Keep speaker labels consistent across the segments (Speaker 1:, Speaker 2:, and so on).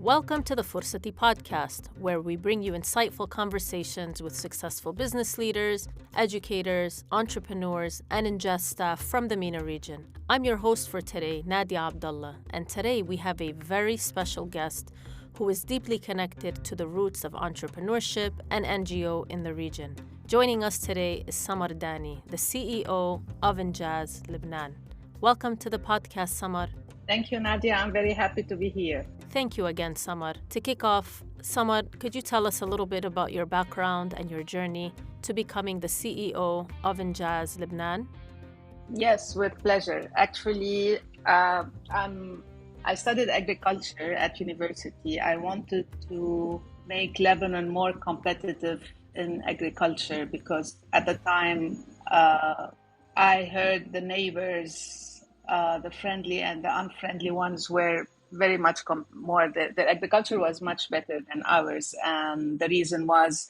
Speaker 1: Welcome to the Fursati podcast, where we bring you insightful conversations with successful business leaders, educators, entrepreneurs, and INJAZ staff from the MENA region. I'm your host for today, Nadia Abdullah, and today we have a very special guest who is deeply connected to the roots of entrepreneurship and NGO in the region. Joining us today is Samar Dani, the CEO of INJAZ Lebanon. Welcome to the podcast, Samar.
Speaker 2: Thank you, Nadia. I'm very happy to be here.
Speaker 1: Thank you again, Samar. To kick off, Samar, could you tell us a little bit about your background and your journey to becoming the CEO of INJAZ Lebanon?
Speaker 2: Yes, with pleasure. Actually, I studied agriculture at university. I wanted to make Lebanon more competitive in agriculture because at the time I heard the neighbors, the friendly and the unfriendly ones were very much more, the agriculture was much better than ours. And the reason was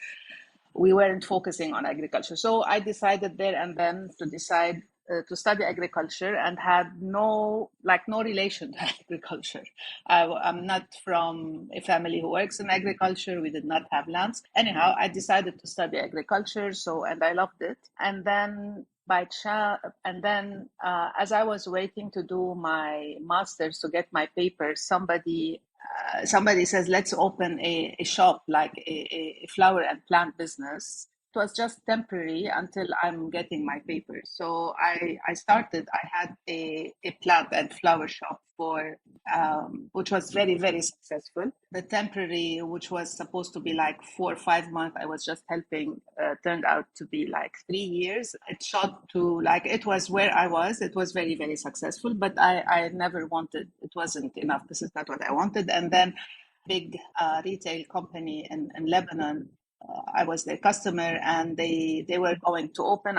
Speaker 2: we weren't focusing on agriculture. So I decided there and then to study agriculture and had no relation to agriculture. I'm not from a family who works in agriculture. We did not have lands. Anyhow, I decided to study agriculture. And I loved it. And then as I was waiting to do my master's to get my papers, somebody says, let's open a shop, like a flower and plant business. It was just temporary until I'm getting my papers. So I had a plant and flower shop which was very, very successful. The temporary, which was supposed to be like 4 or 5 months, I was just helping, turned out to be like 3 years. It shot to it was where I was. It was very, very successful, but I never wanted, it wasn't enough. This is not what I wanted. And then big retail company in Lebanon, I was their customer and they were going to open.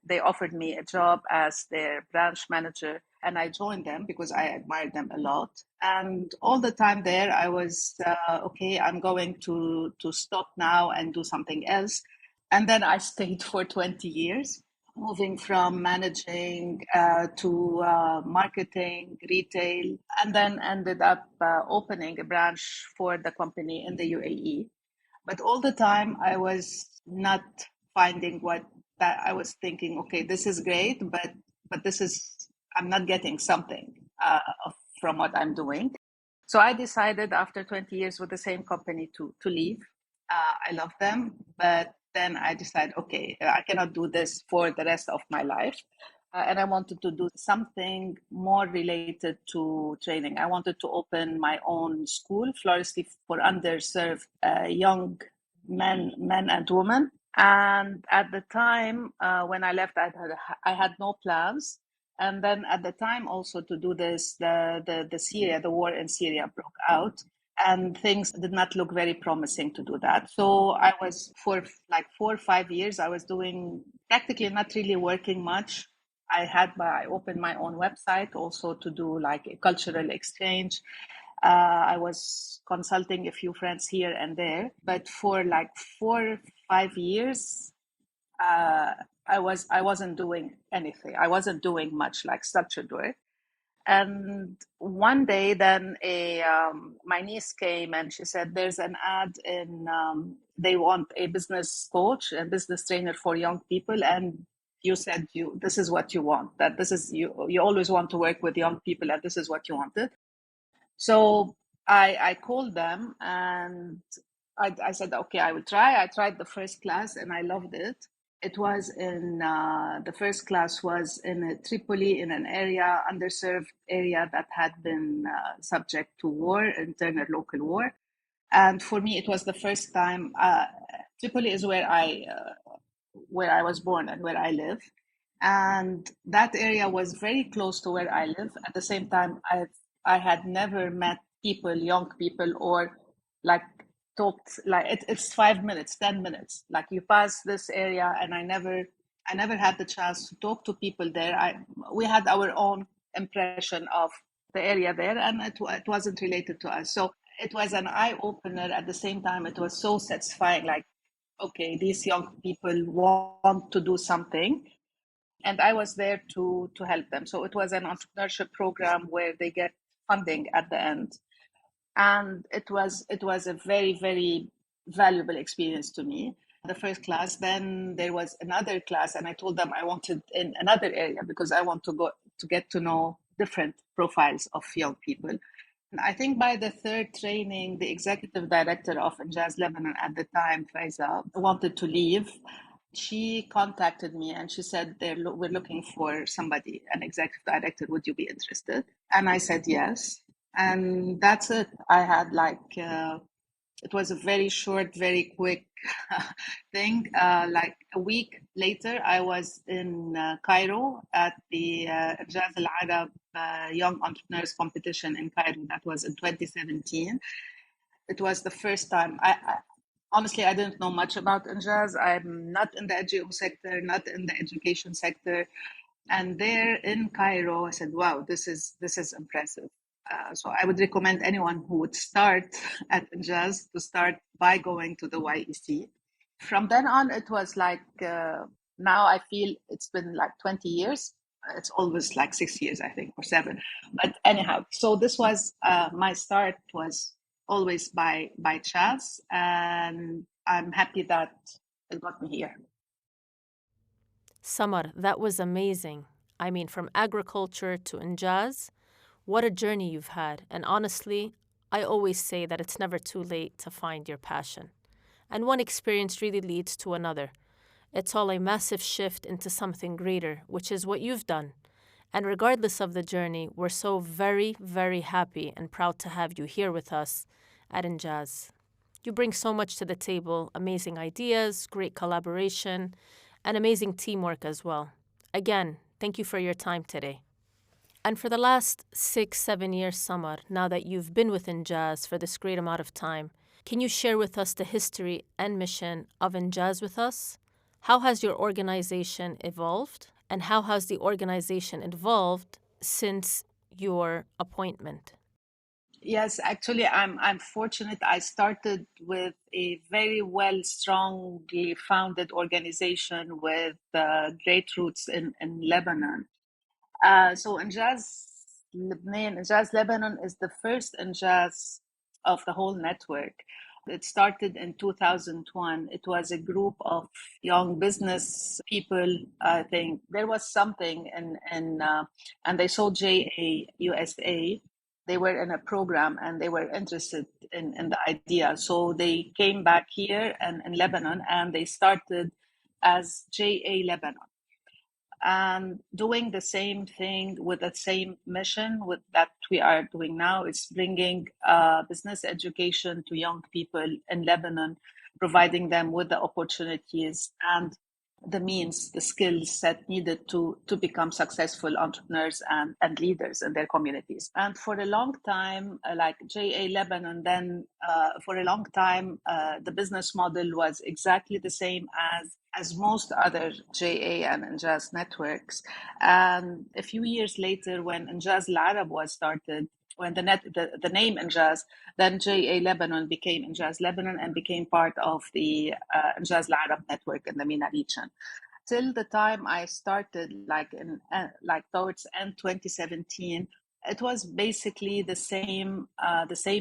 Speaker 2: They offered me a job as their branch manager and I joined them because I admired them a lot. And all the time there, I was, okay, I'm going to stop now and do something else. And then I stayed for 20 years, moving from managing to marketing, retail, and then ended up opening a branch for the company in the UAE. But all the time, I was not finding that I was thinking, okay, this is great, but I'm not getting something from what I'm doing. So I decided after 20 years with the same company to leave. I love them, but then I decided, okay, I cannot do this for the rest of my life. And I wanted to do something more related to training. I wanted to open my own school, floristry for underserved young men and women. And at the time when I left, I had no plans. And then at the time also to do this, the war in Syria broke out. And things did not look very promising to do that. So I was, for like 4 or 5 years, I was doing practically not really working much. I opened my own website also to do like a cultural exchange. I was consulting a few friends here and there, but for like 4 or 5 years, I wasn't doing anything. I wasn't doing much like structured work. And one day, then my niece came and she said, "There's an ad they want a business coach and business trainer for young people, and you said this is what you want. That this is you always want to work with young people, and this is what you wanted." So I called them and I said, "Okay, I will try." I tried the first class and I loved it. It was the first class was in Tripoli, in an underserved area that had been subject to war, internal local war. And for me, it was the first time. Tripoli is where I was born and where I live. And that area was very close to where I live. At the same time, I had never met young people, or like talked, it's 5 minutes, 10 minutes, like you pass this area, and I never had the chance to talk to people there. We had our own impression of the area there, and it wasn't related to us. So it was an eye opener. At the same time, it was so satisfying, like, okay, these young people want to do something, and I was there to help them. So it was an entrepreneurship program where they get funding at the end. And it was a very, very valuable experience to me. The first class, then there was another class, and I told them I wanted in another area because I want to go to get to know different profiles of young people. And I think by the third training, the executive director of INJAZ Lebanon at the time, Faiza, wanted to leave. She contacted me and she said, we're looking for somebody, an executive director. Would you be interested? And I said yes. And that's it. I had it was a very short, very quick thing. Like a week later, I was in Cairo at the Jaz Al Arab Young Entrepreneurs Competition in Cairo. That was in 2017. It was the first time. Honestly, I didn't know much about INJAZ. I'm not in the NGO sector, not in the education sector. And there in Cairo, I said, "Wow, this is impressive." So I would recommend anyone who would start at INJAZ to start by going to the YEC. From then on, it was now I feel it's been like 20 years. It's always like 6 years, I think, or 7. But anyhow, so this was my start was always by chance, and I'm happy that it got me here.
Speaker 1: Samar, that was amazing. I mean, from agriculture to INJAZ, what a journey you've had. And honestly, I always say that it's never too late to find your passion. And one experience really leads to another. It's all a massive shift into something greater, which is what you've done. And regardless of the journey, we're so very, very happy and proud to have you here with us at INJAZ. You bring so much to the table, amazing ideas, great collaboration, and amazing teamwork as well. Again, thank you for your time today. And for the last 6, 7 years, Samar, now that you've been with INJAZ for this great amount of time, can you share with us the history and mission of INJAZ with us? How has your organization evolved? And how has the organization evolved since your appointment?
Speaker 2: Yes, actually, I'm fortunate. I started with a very well, strongly founded organization with great roots in Lebanon. So INJAZ Lebanon is the first INJAZ of the whole network. It started in 2001. It was a group of young business people. I think there was something and they saw JA USA. They were in a program and they were interested in the idea. So they came back here and in Lebanon and they started as JA Lebanon and doing the same thing with the same mission with that we are doing now. It's bringing business education to young people in Lebanon, providing them with the opportunities and the means, the skills set needed to become successful entrepreneurs and leaders in their communities. And for a long time, like JA Lebanon, then for a long time, the business model was exactly the same as most other JA and INJAZ networks. And a few years later, when INJAZ Al Arab was started, when the name INJAZ, then JA Lebanon became INJAZ Lebanon and became part of the INJAZ Al Arab network in the MENA region. Till the time I started, like towards end 2017, it was basically the same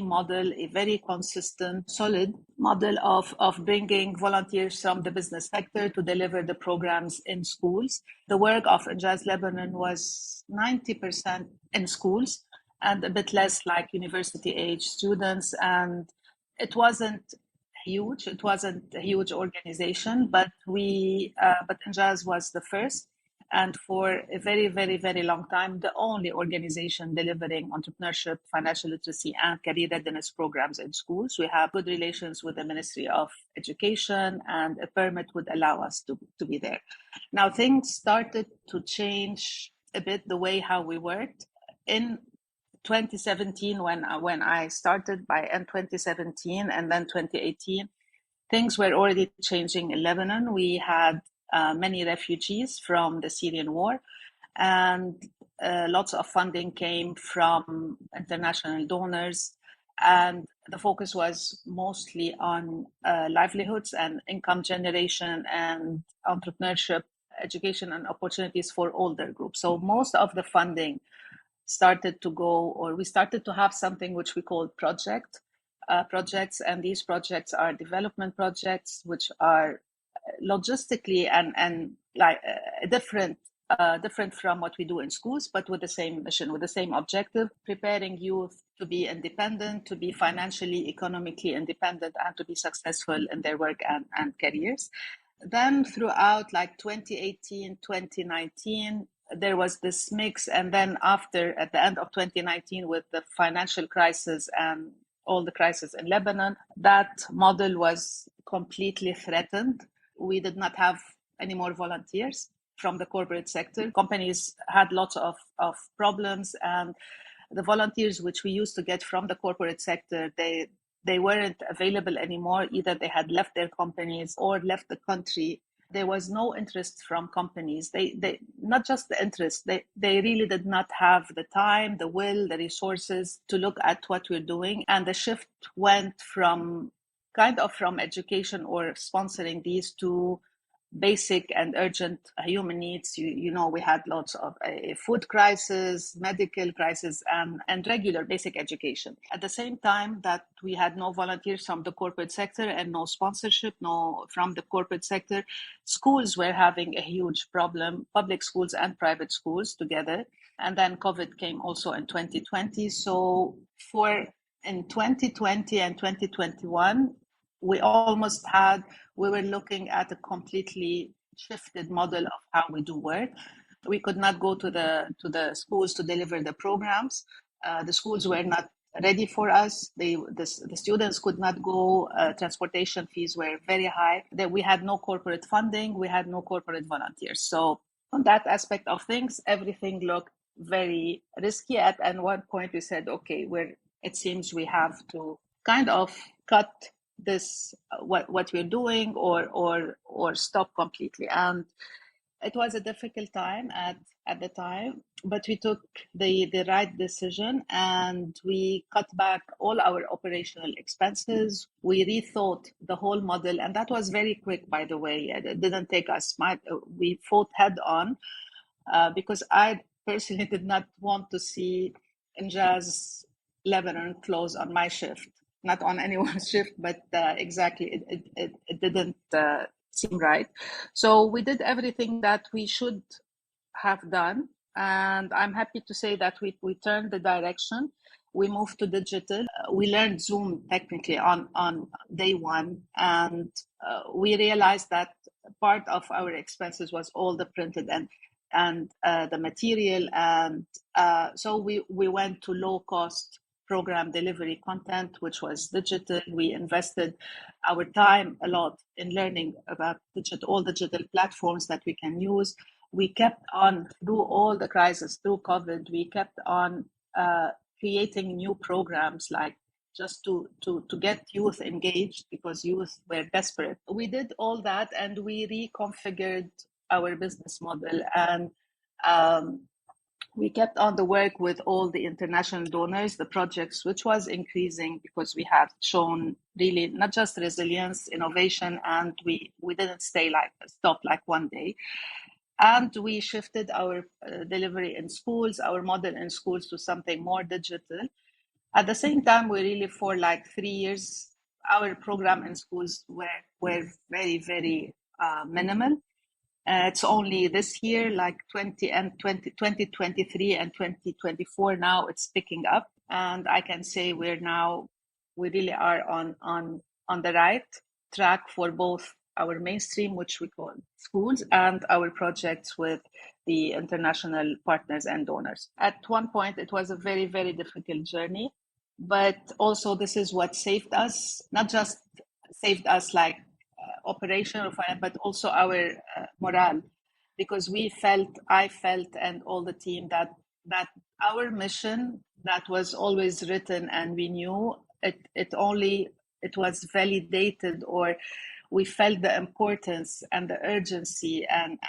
Speaker 2: model, a very consistent, solid model of bringing volunteers from the business sector to deliver the programs in schools. The work of INJAZ Lebanon was 90% in schools and a bit less like university age students. And it wasn't huge. It wasn't a huge organization, but INJAZ was the first. And for a very, very, very long time, the only organization delivering entrepreneurship, financial literacy, and career readiness programs in schools. We have good relations with the Ministry of Education, and a permit would allow us to be there. Now, things started to change a bit the way how we worked. In 2017, when I started, by end 2017 and then 2018, things were already changing in Lebanon. We had many refugees from the Syrian war, and lots of funding came from international donors. And the focus was mostly on livelihoods and income generation and entrepreneurship, education, and opportunities for older groups. So most of the funding started to go, or we started to have something which we call projects, and these projects are development projects, which are logistically and like different from what we do in schools, but with the same mission, with the same objective: preparing youth to be independent, to be financially, economically independent, and to be successful in their work and careers. Then throughout like 2018, 2019, there was this mix. And then after, at the end of 2019, with the financial crisis and all the crisis in Lebanon, that model was completely threatened. We did not have any more volunteers from the corporate sector. Companies had lots of problems, and the volunteers which we used to get from the corporate sector, they weren't available anymore. Either they had left their companies or left the country. There was no interest from companies. They not just the interest, they really did not have the time, the will, the resources to look at what we're doing. And the shift went from from education or sponsoring these to basic and urgent human needs. You know, we had lots of food crisis, medical crisis, and regular basic education. At the same time that we had no volunteers from the corporate sector and no sponsorship, no from the corporate sector, schools were having a huge problem, public schools and private schools together. And then COVID came also in 2020. So in 2020 and 2021, we were looking at a completely shifted model of how we do work. We could not go to the schools to deliver the programs. The schools were not ready for us. The students could not go. Transportation fees were very high. We had no corporate funding. We had no corporate volunteers. So on that aspect of things, everything looked very risky. At one point, we said, okay, it seems we have to kind of cut this what we're doing or stop completely. And it was a difficult time at the time, but we took the right decision, and we cut back all our operational expenses. We rethought the whole model, and that was very quick, by the way. It didn't take us much. We fought head on, because I personally did not want to see INJAZ Lebanon close on my shift, not on anyone's shift, but exactly, it didn't seem right. So we did everything that we should have done, and I'm happy to say that we turned the direction. We moved to digital. We learned Zoom technically on day one, and we realized that part of our expenses was all the printed and the material, and so we went to low cost program delivery content, which was digital. We invested our time a lot in learning about all digital platforms that we can use. We kept on, through all the crisis, through COVID, we kept on creating new programs, like just to get youth engaged, because youth were desperate. We did all that, and we reconfigured our business model, and we kept on the work with all the international donors, the projects, which was increasing because we had shown really not just resilience, innovation, and we didn't stop like one day. And we shifted our delivery in schools, our model in schools, to something more digital. At the same time, we really, for like 3 years, our program in schools were very, very minimal. It's only this year, like 2023 and 2024, now it's picking up. And I can say we really are on the right track for both our mainstream, which we call schools, and our projects with the international partners and donors. At one point, it was a very, very difficult journey, but also this is what saved us, not just saved us like operational, but also our morale, because I felt, and all the team, that our mission that was always written and we knew it was validated, or we felt the importance and the urgency and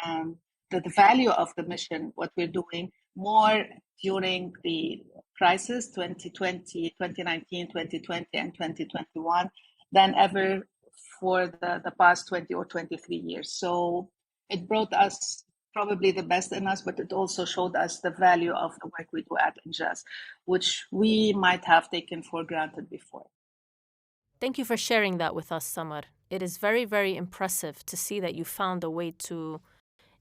Speaker 2: the value of the mission, what we're doing, more during the crisis 2020, 2019, 2020, and 2021 than ever for the past 20 or 23 years. So it brought us probably the best in us, but it also showed us the value of the work we do at INJAZ, which we might have taken for granted before.
Speaker 1: Thank you for sharing that with us, Samar. It is very, very impressive to see that you found a way to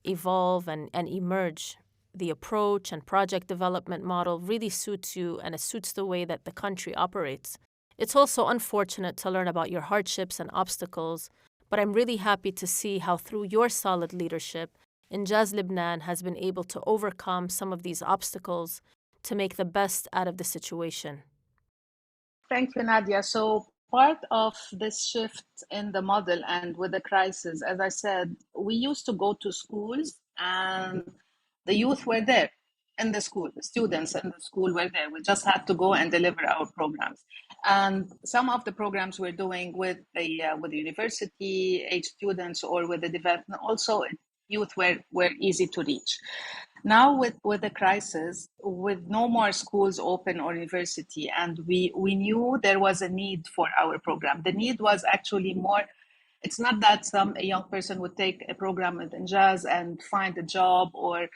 Speaker 1: evolve and emerge. The approach and project development model really suits you, and it suits the way that the country operates. It's also unfortunate to learn about your hardships and obstacles, but I'm really happy to see how through your solid leadership, INJAZ Lebanon has been able to overcome some of these obstacles to make the best out of the situation.
Speaker 2: Thank you, Nadia. So part of this shift in the model and with the crisis, as I said, we used to go to schools and the youth were there in the school. The students in the school were there. We just had to go and deliver our programs. And some of the programs we're doing with the university age students or with the development, also youth were easy to reach. Now with the crisis, with no more schools open or university, and we knew there was a need for our program. The need was actually more, it's not that a young person would take a program with INJAZ and find a job or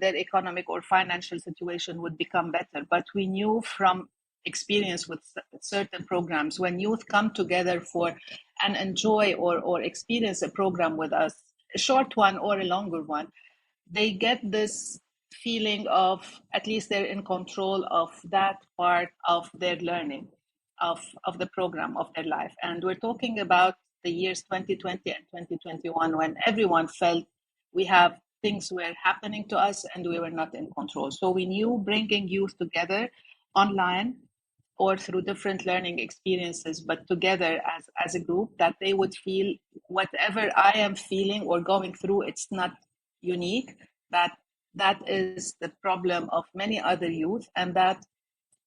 Speaker 2: their economic or financial situation would become better. But we knew from experience with certain programs, when youth come together for and enjoy or experience a program with us, a short one or a longer one, they get this feeling of at least they're in control of that part of their learning of the program of their life. And we're talking about the years 2020 and 2021 when everyone felt we have things were happening to us and we were not in control. So we knew bringing youth together online or through different learning experiences, but together as a group, that they would feel whatever I am feeling or going through, it's not unique, that is the problem of many other youth, and that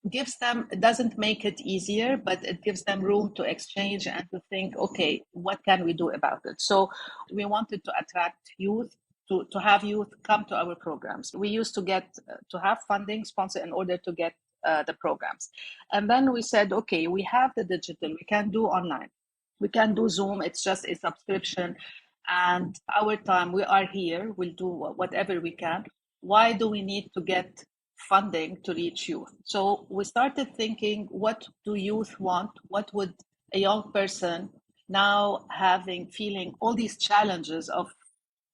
Speaker 2: gives them, it doesn't make it easier, but it gives them room to exchange and to think, okay, what can we do about it? So we wanted to attract youth, to have youth come to our programs. We used to get to have funding sponsor in order to get the programs. And then we said, okay, we have the digital, we can do online, we can do Zoom, it's just a subscription. And our time, we are here, we'll do whatever we can. Why do we need to get funding to reach youth? So we started thinking, what do youth want? What would a young person now feeling all these challenges of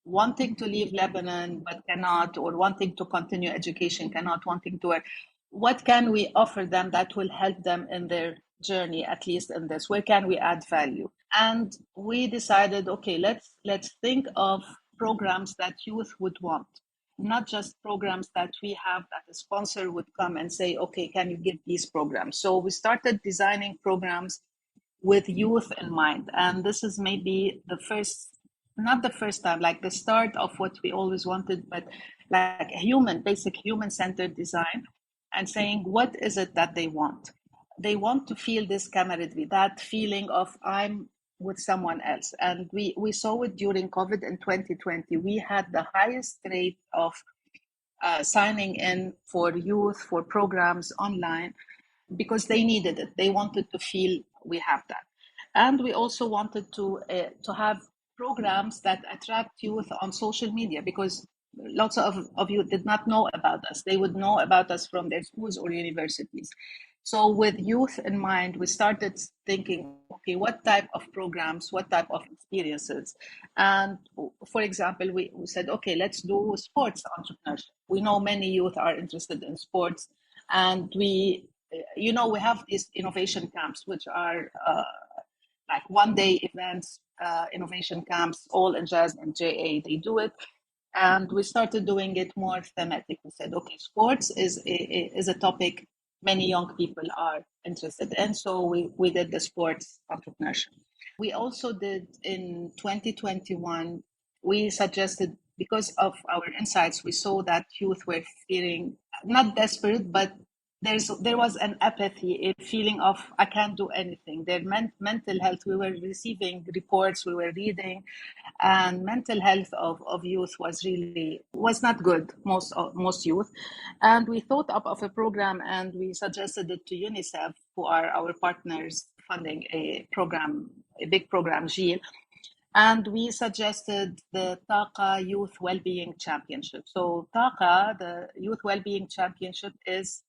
Speaker 2: wanting to leave Lebanon but cannot, or wanting to continue education cannot, wanting to work? What can we offer them that will help them in their journey, at least in this? Where can we add value? And we decided, okay, let's think of programs that youth would want, not just programs that we have that a sponsor would come and say, okay, can you give these programs? So we started designing programs with youth in mind. And this is maybe not the first time, like the start of what we always wanted, but like a basic human-centered design, and saying, what is it that they want? They want to feel this camaraderie, that feeling of I'm with someone else. And we saw it during COVID in 2020. We had the highest rate of signing in for youth, for programs online, because they needed it. They wanted to feel we have that. And we also wanted to have programs that attract youth on social media, because lots of you did not know about us. They would know about us from their schools or universities. So with youth in mind, we started thinking, okay, what type of programs, what type of experiences? And for example, we said, okay, let's do sports entrepreneurship. We know many youth are interested in sports, and we have these innovation camps, which are like one-day events, innovation camps, all INJAZ and JA, they do it. And we started doing it more thematic. We said, okay, sports is a topic many young people are interested in. So we did the sports entrepreneurship. We also did in 2021, we suggested, because of our insights, we saw that youth were feeling not desperate, but there was an apathy, a feeling of I can't do anything. Their mental health, we were receiving reports, we were reading, and mental health of youth was not good, most youth. And we thought up of a program, and we suggested it to UNICEF, who are our partners funding a big program, GIL. And we suggested the TAQA Youth Wellbeing Championship. So TAQA, the Youth Wellbeing Championship, is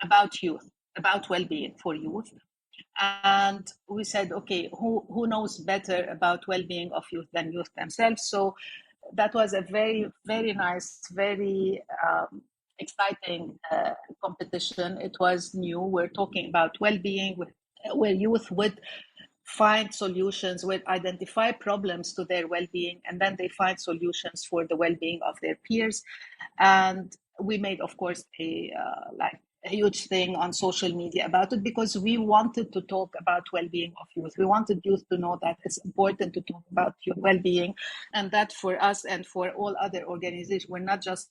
Speaker 2: about youth, about well-being for youth. And we said, okay, who knows better about well-being of youth than youth themselves? So that was a very, very nice, very exciting competition. It was new. We're talking about well-being, where youth would find solutions, would identify problems to their well-being, and then they find solutions for the well-being of their peers. And we made, of course, a huge thing on social media about it, because we wanted to talk about well-being of youth. We wanted youth to know that it's important to talk about your well-being, and that for us and for all other organizations, we're not just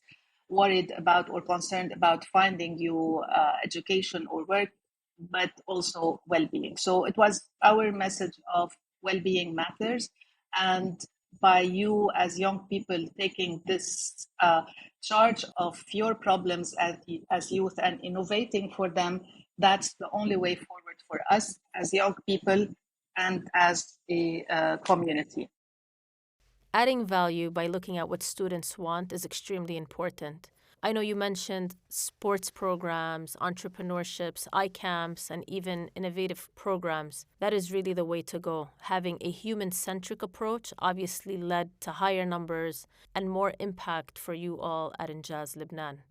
Speaker 2: worried about or concerned about finding you education or work, but also well-being. So it was our message of well-being matters. And by you as young people taking this charge of your problems as youth and innovating for them, that's the only way forward for us as young people and as a community.
Speaker 1: Adding value by looking at what students want is extremely important. I know you mentioned sports programs, entrepreneurships, iCamps, and even innovative programs. That is really the way to go. Having a human-centric approach obviously led to higher numbers and more impact for you all at INJAZ Lebanon.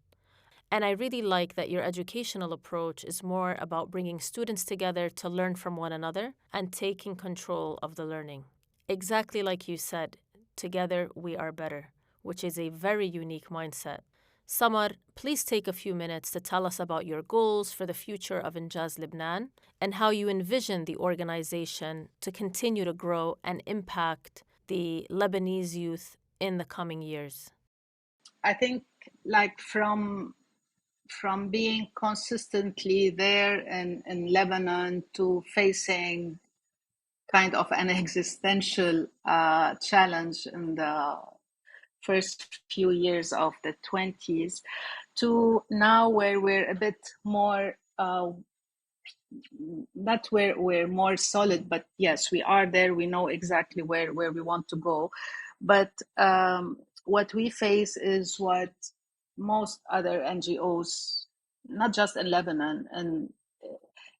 Speaker 1: And I really like that your educational approach is more about bringing students together to learn from one another and taking control of the learning. Exactly like you said, together we are better, which is a very unique mindset. Samar, please take a few minutes to tell us about your goals for the future of INJAZ Lebanon and how you envision the organization to continue to grow and impact the Lebanese youth in the coming years.
Speaker 2: I think, like, from being consistently there in Lebanon to facing kind of an existential challenge in the first few years of the 20s, to now where we're a bit more not where we're more solid, but yes, we are there. We know exactly where we want to go. But what we face is what most other NGOs, not just in Lebanon, and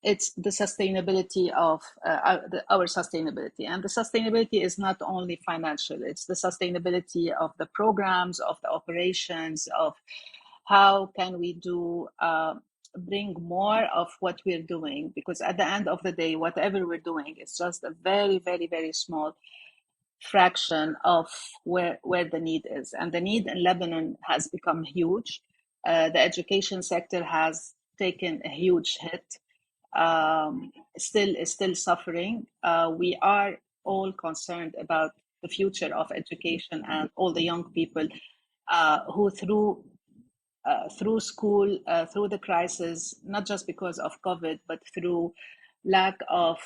Speaker 2: it's the sustainability of our sustainability. And the sustainability is not only financial, it's the sustainability of the programs, of the operations, of how can we do bring more of what we're doing, because at the end of the day, whatever we're doing is just a very, very, very small fraction of where the need is. And the need in Lebanon has become huge. The education sector has taken a huge hit, still is still suffering. We are all concerned about the future of education and all the young people who through school, through the crisis, not just because of COVID, but through lack of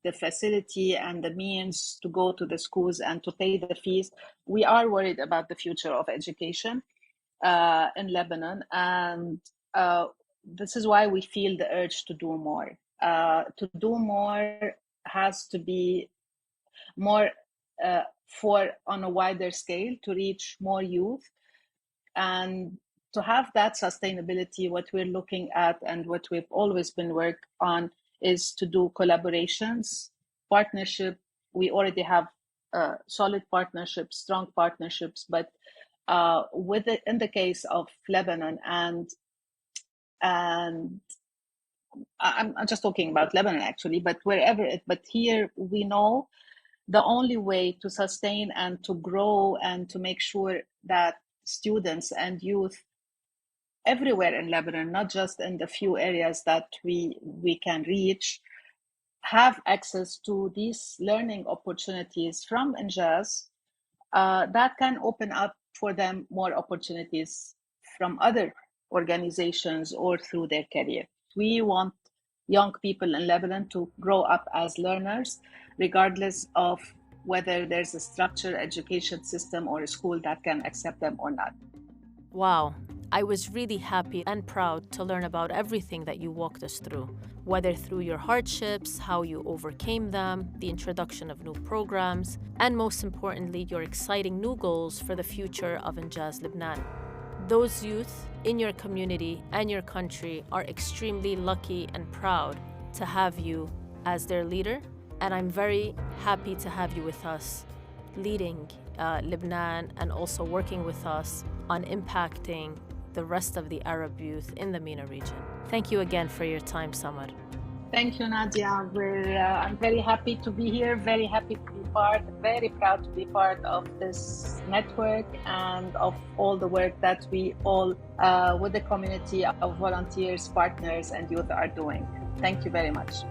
Speaker 2: the facility and the means to go to the schools and to pay the fees. We are worried about the future of education in Lebanon. And this is why we feel the urge to do more. To do more has to be more for on a wider scale to reach more youth. And to have that sustainability, what we're looking at and what we've always been working on is to do collaborations, partnership. We already have solid partnerships, strong partnerships, but with it, in the case of Lebanon, and I'm just talking about Lebanon actually, but but here we know the only way to sustain and to grow and to make sure that students and youth everywhere in Lebanon, not just in the few areas that we can reach, have access to these learning opportunities from INJAZ, that can open up for them more opportunities from other organizations or through their career. We want young people in Lebanon to grow up as learners, regardless of whether there's a structured education system or a school that can accept them or not.
Speaker 1: Wow, I was really happy and proud to learn about everything that you walked us through, whether through your hardships, how you overcame them, the introduction of new programs, and most importantly, your exciting new goals for the future of INJAZ Lebanon. Those youth in your community and your country are extremely lucky and proud to have you as their leader, and I'm very happy to have you with us leading Lebanon and also working with us on impacting the rest of the Arab youth in the MENA region. Thank you again for your time, Samar.
Speaker 2: Thank you, Nadia. I'm very happy to be here, very happy to be very proud to be part of this network and of all the work that we all, with the community of volunteers, partners, and youth are doing. Thank you very much.